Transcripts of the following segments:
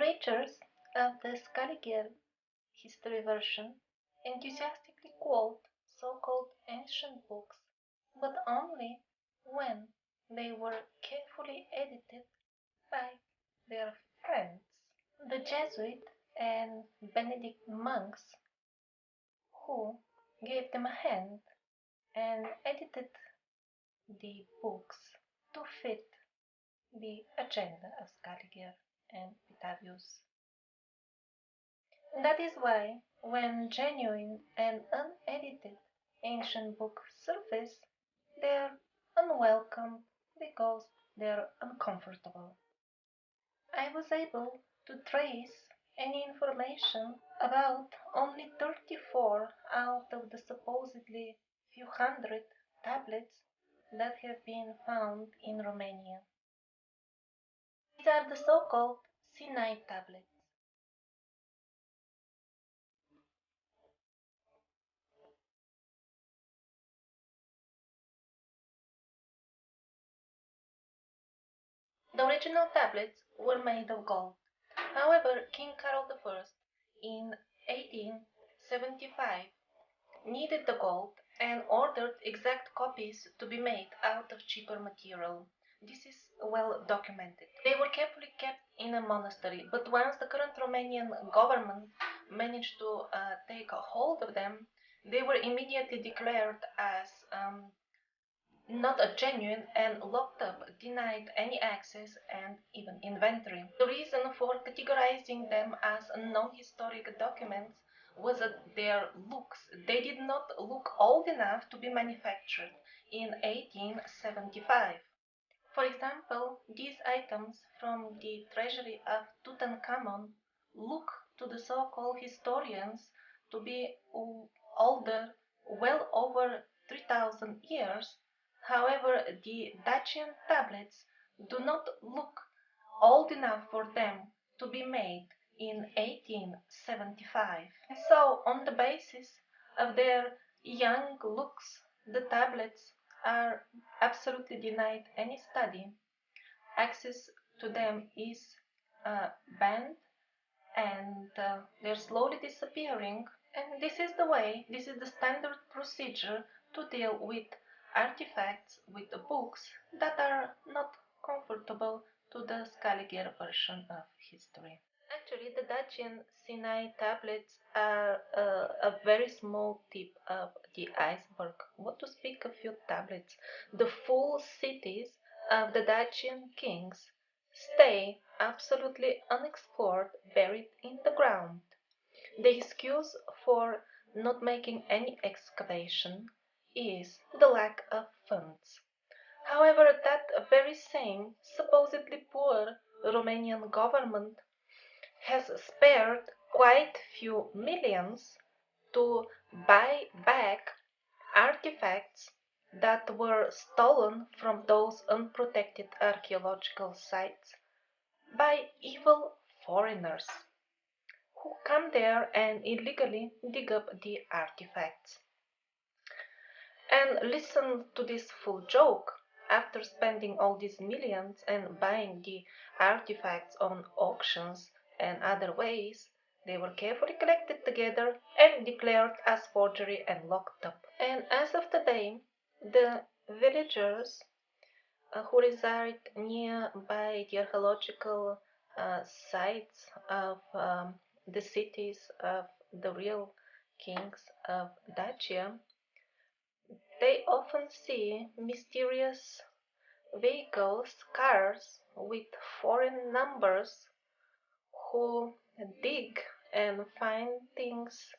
Readers of the Scaliger history version enthusiastically quote so-called ancient books, but only when they were carefully edited by their friends, the Jesuit and Benedict monks, who gave them a hand and edited the books to fit the agenda of Scaliger and Petavius. That is why, when genuine and unedited ancient books surface, they are unwelcome because they are uncomfortable. I was able to trace any information about only 34 out of the supposedly few hundred tablets that have been found in Romania. These are the so-called Sinai tablets. The original tablets were made of gold. However, King Carol I in 1875 needed the gold and ordered exact copies to be made out of cheaper material. This is well documented. They were carefully kept in a monastery, but once the current Romanian government managed to take a hold of them, they were immediately declared as not a genuine and locked up, denied any access and even inventory. The reason for categorizing them as non-historic documents was their looks. They did not look old enough to be manufactured in 1875. For example, these items from the treasury of Tutankhamun look to the so-called historians to be older, well over 3,000 years. However, the Dacian tablets do not look old enough for them to be made in 1875. So, on the basis of their young looks, the tablets are absolutely denied any study. Access to them is banned, and they're slowly disappearing. And this is the way, this is the standard procedure to deal with artifacts, with the books that are not comfortable to the Scaliger version of history. Actually, the Dacian Sinai tablets are a very small tip of the iceberg. What to speak of few tablets? The full cities of the Dacian kings stay absolutely unexplored, buried in the ground. The excuse for not making any excavation is the lack of funds. However, that very same, supposedly poor Romanian government has spared quite few millions to buy back artifacts that were stolen from those unprotected archaeological sites by evil foreigners who come there and illegally dig up the artifacts. And listen to this full joke. After spending all these millions and buying the artifacts on auctions and other ways, they were carefully collected together and declared as forgery and locked up. And as of today, the villagers who reside nearby the archaeological sites of the cities of the real kings of Dacia, they often see mysterious vehicles, cars with foreign numbers who dig and find things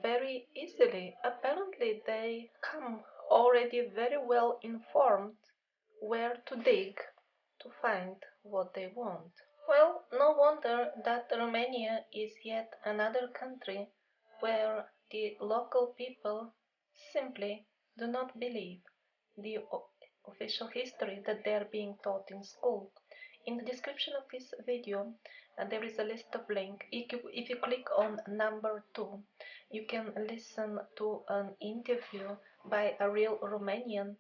very easily. Apparently, they come already very well informed where to dig to find what they want. Well, no wonder that Romania is yet another country where the local people simply do not believe the official history that they are being taught in school. In the description of this video, there is a list of links. If you click on number 2, you can listen to an interview by a real Romanian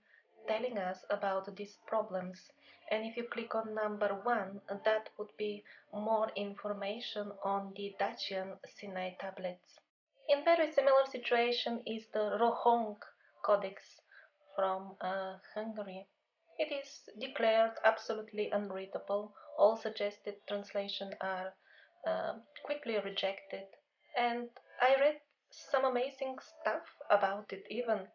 telling us about these problems. And if you click on number 1, that would be more information on the Dacian Sinai tablets. In very similar situation is the Rohong Codex from Hungary. It is declared absolutely unreadable. All suggested translations are quickly rejected. And I read some amazing stuff about it even.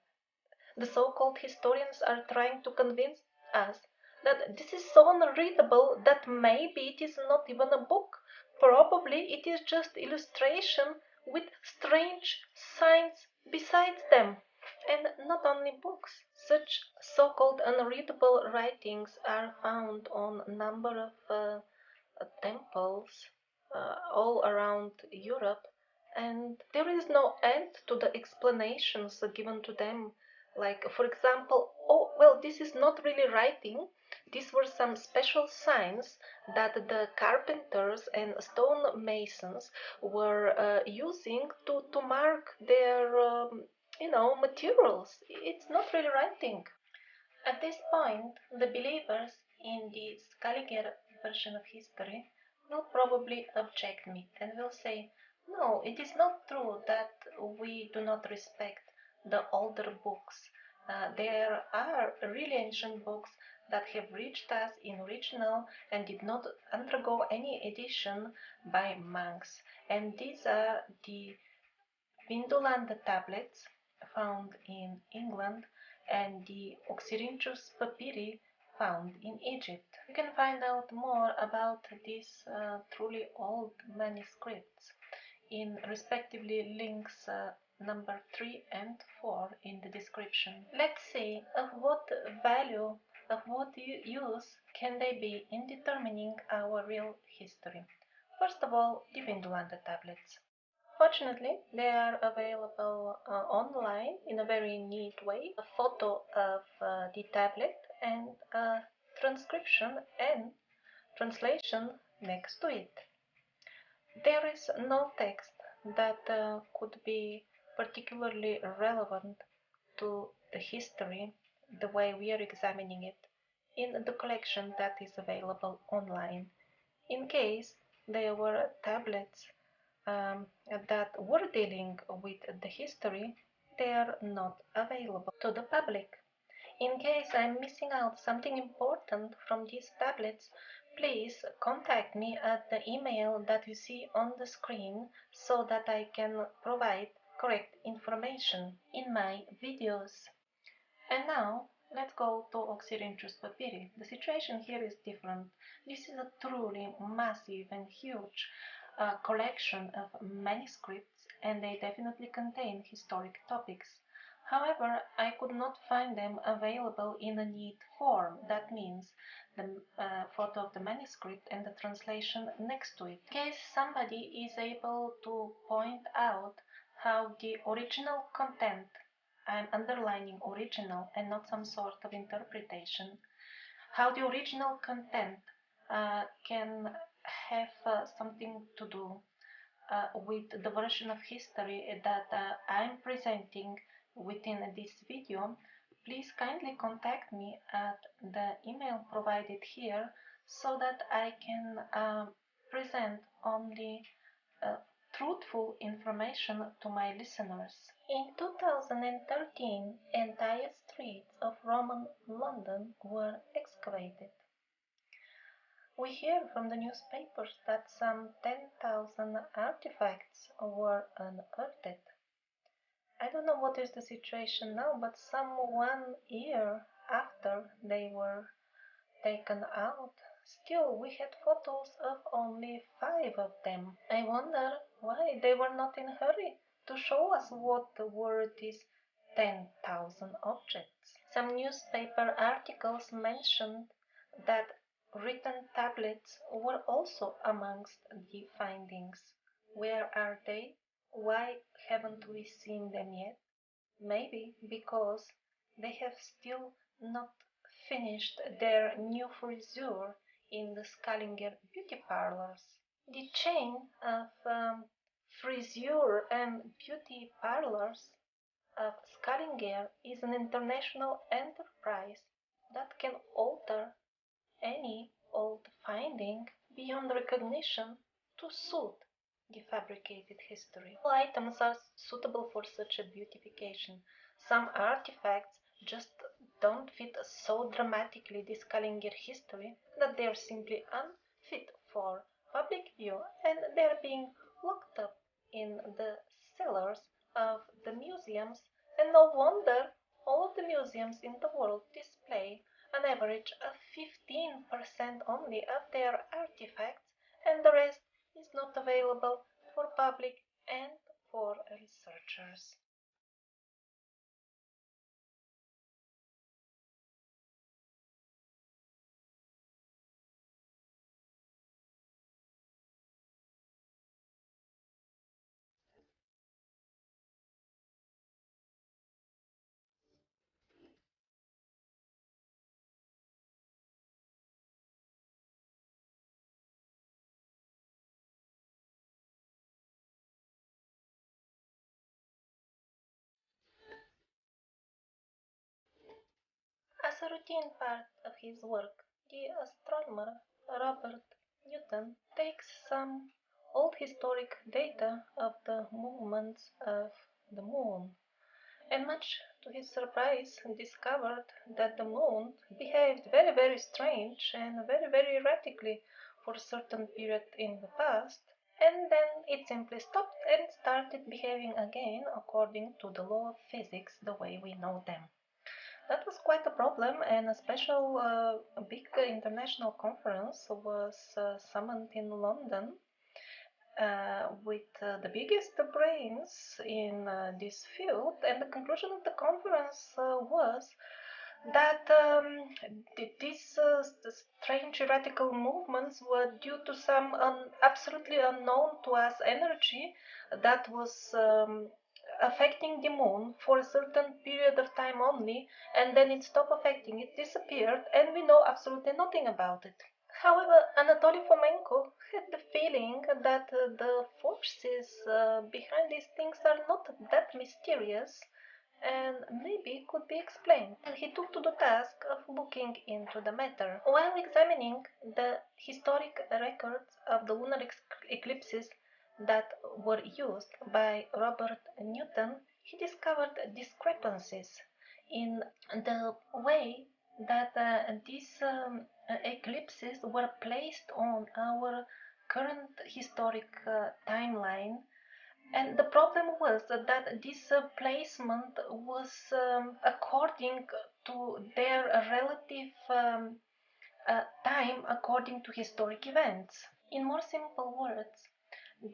The so-called historians are trying to convince us that this is so unreadable that maybe it is not even a book. Probably it is just illustration with strange signs besides them. And not only books. Such so-called unreadable writings are found on a number of temples all around Europe, and there is no end to the explanations given to them. Like, for example, oh, well, this is not really writing. These were some special signs that the carpenters and stonemasons were using to mark their, materials. It's not really writing. At this point, the believers in the Scaliger version of history will probably object me and will say, no, it is not true that we do not respect the older books. There are really ancient books that have reached us in original and did not undergo any edition by monks. And these are the Vindolanda tablets found in England and the Oxyrhynchus Papyri found in Egypt. You can find out more about these truly old manuscripts in respectively links number 3 and 4 in the description. Let's see of what value, of what use can they be in determining our real history. First of all, the Vindolanda tablets. Fortunately, they are available online in a very neat way. A photo of the tablet and a transcription and translation next to it. There is no text that could be particularly relevant to the history, the way we are examining it, in the collection that is available online. In case there were tablets that were dealing with the history, they are not available to the public. In case I'm missing out something important from these tablets, please contact me at the email that you see on the screen so that I can provide correct information in my videos. And now, let's go to Oxyrhynchus papyri. The situation here is different. This is a truly massive and huge collection of manuscripts, and they definitely contain historic topics. However, I could not find them available in a neat form. That means the photo of the manuscript and the translation next to it. In case somebody is able to point out how the original content, I'm underlining original and not some sort of interpretation, how the original content can have something to do with the version of history that I'm presenting within this video, please kindly contact me at the email provided here so that I can present only uh, truthful information to my listeners. In 2013, entire streets of Roman London were excavated. We hear from the newspapers that some 10,000 artifacts were unearthed. I don't know what is the situation now, but some 1 year after they were taken out, still we had photos of only 5 of them. I wonder why they were not in a hurry to show us what were these 10,000 objects. Some newspaper articles mentioned that written tablets were also amongst the findings. Where are they? Why haven't we seen them yet? Maybe because they have still not finished their new frisure in the Scaliger beauty parlors. The chain of frisure and beauty parlors of Scaliger is an international enterprise that can alter any old finding beyond recognition to suit the fabricated history. All items are suitable for such a beautification. Some artifacts just don't fit so dramatically the Scaliger history that they are simply unfit for public view, and they're being locked up in the cellars of the museums, and no wonder all of the museums in the world display an average of 15% only of their artifacts, and the rest is not available for public and for researchers. As a routine part of his work, the astronomer Robert Newton takes some old historic data of the movements of the moon, and much to his surprise discovered that the moon behaved very, very strange and very, very erratically for a certain period in the past, and then it simply stopped and started behaving again according to the law of physics the way we know them. That was quite a problem, and a special big international conference was summoned in London with the biggest brains in this field. And the conclusion of the conference was that these strange erratical movements were due to some absolutely unknown to us energy that was affecting the moon for a certain period of time only, and then it stopped affecting it, disappeared, and we know absolutely nothing about it. However, Anatoly Fomenko had the feeling that the forces behind these things are not that mysterious and maybe could be explained, and he took to the task of looking into the matter. While examining the historic records of the lunar eclipses that were used by Robert Newton, he discovered discrepancies in the way that these eclipses were placed on our current historic timeline, and the problem was that this placement was according to their relative time according to historic events. In more simple words,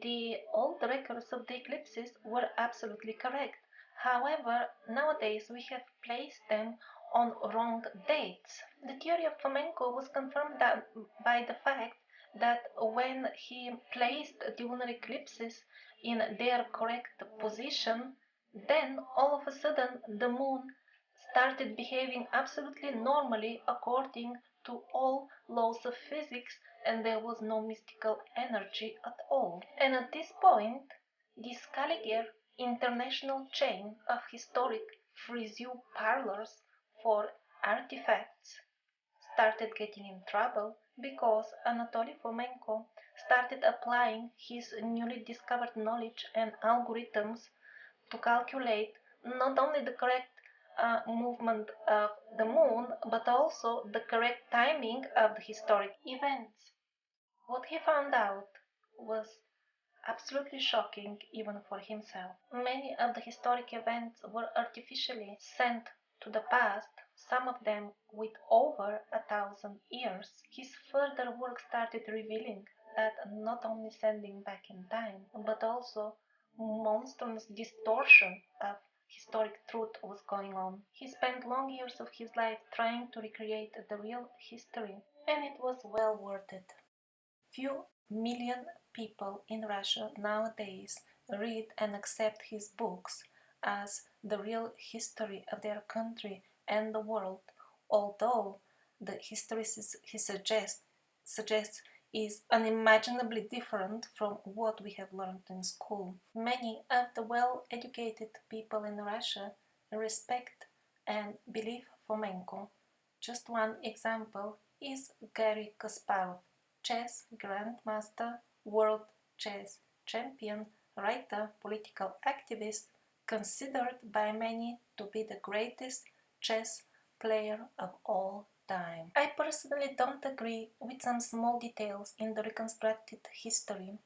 the old records of the eclipses were absolutely correct. However, nowadays we have placed them on wrong dates. The theory of Fomenko was confirmed by the fact that when he placed the lunar eclipses in their correct position, then all of a sudden the moon started behaving absolutely normally according to all laws of physics, and there was no mystical energy at all. And at this point, the Scaliger international chain of historic frisue parlors for artifacts started getting in trouble because Anatoly Fomenko started applying his newly discovered knowledge and algorithms to calculate not only the correct movement of the moon, but also the correct timing of the historic events. What he found out was absolutely shocking even for himself. Many of the historic events were artificially sent to the past, some of them with over 1,000 years. His further work started revealing that not only sending back in time, but also monstrous distortion of historic truth was going on. He spent long years of his life trying to recreate the real history, and it was well worth it. Few million people in Russia nowadays read and accept his books as the real history of their country and the world, although the history he suggests is unimaginably different from what we have learned in school. Many of the well-educated people in Russia respect and believe Fomenko. Just one example is Garry Kasparov, chess grandmaster, world chess champion, writer, political activist, considered by many to be the greatest chess player of all time. I personally don't agree with some small details in the reconstructed history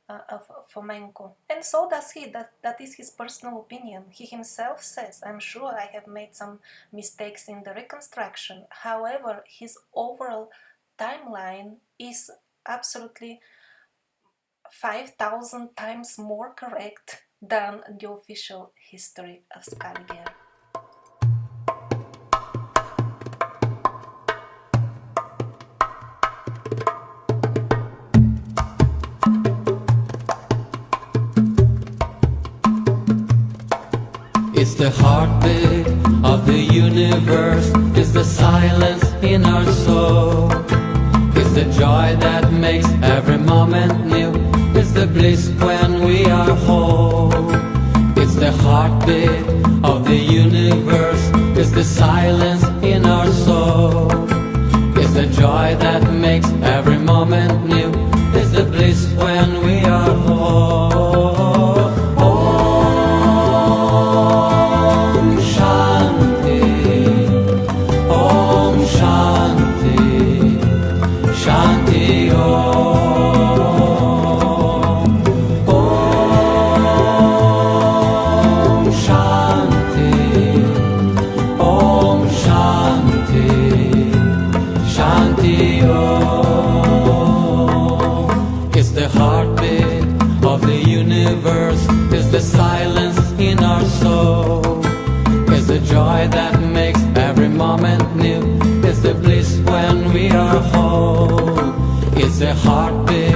of Fomenko, and so does he. That is his personal opinion. He himself says, I'm sure I have made some mistakes in the reconstruction. However, his overall timeline is absolutely 5,000 times more correct than the official history of Scaliger. It's the heartbeat of the universe, it's the silence in our soul, it's the joy that makes every moment new, it's the bliss when we are whole. It's the heartbeat of the universe, it's the silence in our soul, it's the joy that makes every moment new, it's the bliss when we are whole. The silence in our soul is the joy that makes every moment new. It's the bliss when we are whole. It's the heartbeat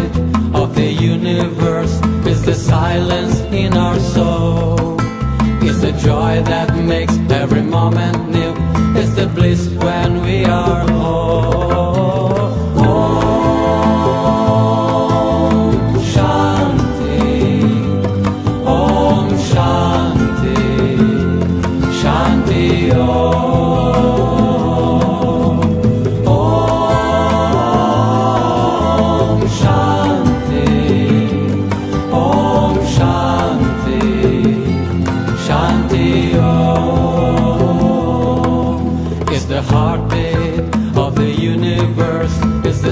of the universe. It's the silence in our soul. It's the joy that makes every moment new. It's the bliss when we are whole.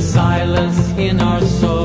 Silence in our soul.